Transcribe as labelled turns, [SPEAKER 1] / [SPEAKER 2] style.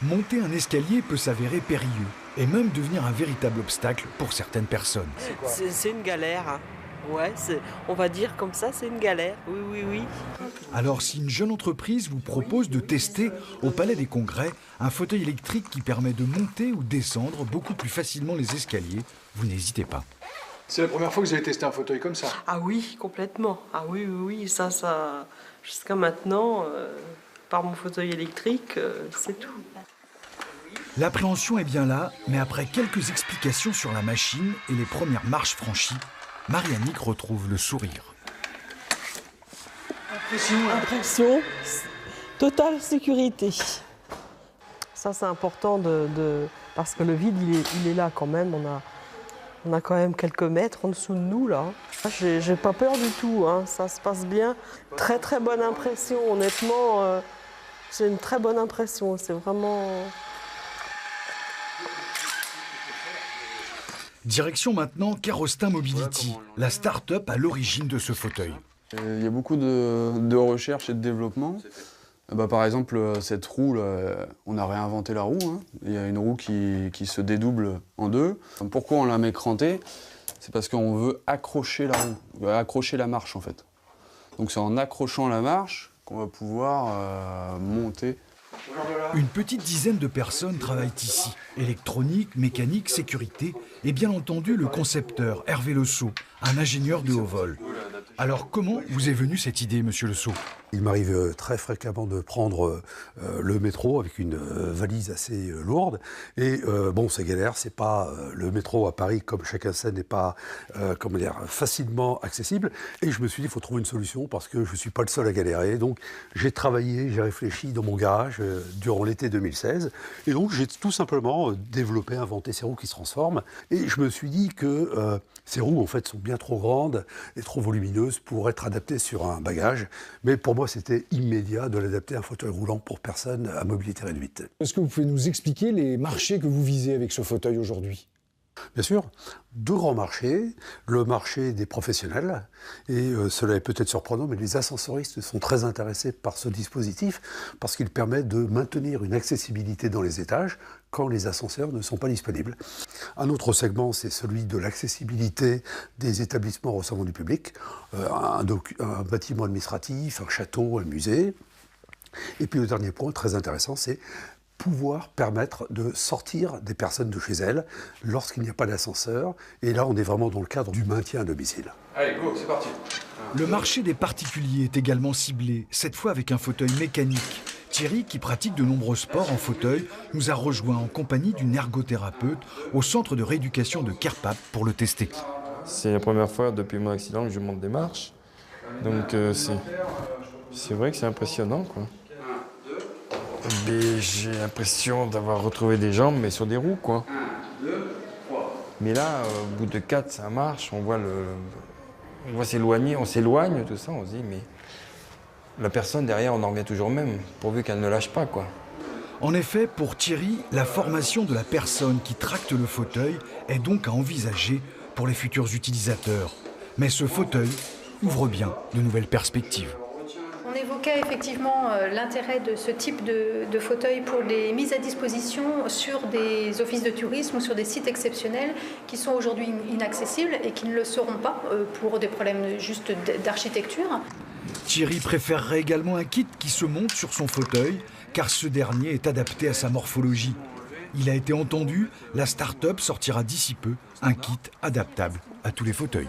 [SPEAKER 1] Monter un escalier peut s'avérer périlleux et même devenir un véritable obstacle pour certaines personnes.
[SPEAKER 2] C'est une galère. Hein. Ouais, on va dire comme ça, c'est une galère. Oui, oui, oui.
[SPEAKER 1] Alors si une jeune entreprise vous propose de tester au Palais des Congrès un fauteuil électrique qui permet de monter ou descendre beaucoup plus facilement les escaliers, vous n'hésitez pas.
[SPEAKER 3] C'est la première fois que vous avez testé un fauteuil comme ça?
[SPEAKER 2] Ah oui, complètement. Ah oui, oui, oui, ça, jusqu'à maintenant, par mon fauteuil électrique, c'est tout.
[SPEAKER 1] L'appréhension est bien là, mais après quelques explications sur la machine et les premières marches franchies, Marie-Annick retrouve le sourire.
[SPEAKER 2] Impression, totale sécurité. Ça, c'est important parce que le vide, il est là quand même. On a quand même quelques mètres en dessous de nous, là. J'ai pas peur du tout, hein. Ça se passe bien. Très, très bonne impression, honnêtement. J'ai une très bonne impression, c'est vraiment...
[SPEAKER 1] Direction maintenant Kerostin Mobility, la start-up à l'origine de ce fauteuil.
[SPEAKER 4] Il y a beaucoup de recherche et de développement. Par exemple, cette roue, là, on a réinventé la roue. Hein. Il y a une roue qui se dédouble en deux. Pourquoi on la met crantée? C'est parce qu'on veut accrocher la roue, accrocher la marche en fait. Donc c'est en accrochant la marche qu'on va pouvoir monter.
[SPEAKER 1] Une petite dizaine de personnes travaillent ici. Électronique, mécanique, sécurité et bien entendu le concepteur Hervé Le Sceau, un ingénieur de haut vol. Alors comment vous est venue cette idée, monsieur Le Sceau?
[SPEAKER 5] Il m'arrive très fréquemment de prendre le métro avec une valise assez lourde. Et bon, c'est galère, c'est pas le métro à Paris, comme chacun sait, n'est pas facilement accessible. Et je me suis dit, il faut trouver une solution parce que je ne suis pas le seul à galérer. Donc j'ai travaillé, j'ai réfléchi dans mon garage durant l'été 2016. Et donc j'ai tout simplement développé, inventé ces roues qui se transforment. Et je me suis dit que ces roues, en fait, sont bien trop grandes et trop volumineuses pour être adaptées sur un bagage. Mais pour moi, c'était immédiat de l'adapter à un fauteuil roulant pour personnes à mobilité réduite.
[SPEAKER 3] Est-ce que vous pouvez nous expliquer les marchés que vous visez avec ce fauteuil aujourd'hui?
[SPEAKER 5] Bien sûr, deux grands marchés, le marché des professionnels, et cela est peut-être surprenant, mais les ascensoristes sont très intéressés par ce dispositif parce qu'il permet de maintenir une accessibilité dans les étages quand les ascenseurs ne sont pas disponibles. Un autre segment, c'est celui de l'accessibilité des établissements recevant du public, un bâtiment administratif, un château, un musée. Et puis le dernier point très intéressant, c'est pouvoir permettre de sortir des personnes de chez elles lorsqu'il n'y a pas d'ascenseur. Et là, on est vraiment dans le cadre du maintien à domicile.
[SPEAKER 4] Allez, go, c'est parti.
[SPEAKER 1] Le marché des particuliers est également ciblé, cette fois avec un fauteuil mécanique. Thierry, qui pratique de nombreux sports en fauteuil, nous a rejoint en compagnie d'une ergothérapeute au centre de rééducation de Kerpap pour le tester.
[SPEAKER 6] C'est la première fois depuis mon accident que je monte des marches. Donc c'est vrai que c'est impressionnant, quoi. J'ai l'impression d'avoir retrouvé des jambes, mais sur des roues, quoi. Mais là, au bout de 4-5 marches, on voit s'éloigner, on s'éloigne, tout ça, on se dit, mais la personne derrière, on en revient toujours même, pourvu qu'elle ne lâche pas, quoi.
[SPEAKER 1] En effet, pour Thierry, la formation de la personne qui tracte le fauteuil est donc à envisager pour les futurs utilisateurs. Mais ce fauteuil ouvre bien de nouvelles perspectives.
[SPEAKER 7] On évoquait effectivement l'intérêt de ce type de fauteuil pour les mises à disposition sur des offices de tourisme ou sur des sites exceptionnels qui sont aujourd'hui inaccessibles et qui ne le seront pas pour des problèmes juste d'architecture.
[SPEAKER 1] Thierry préférerait également un kit qui se monte sur son fauteuil car ce dernier est adapté à sa morphologie. Il a été entendu, la start-up sortira d'ici peu un kit adaptable à tous les fauteuils.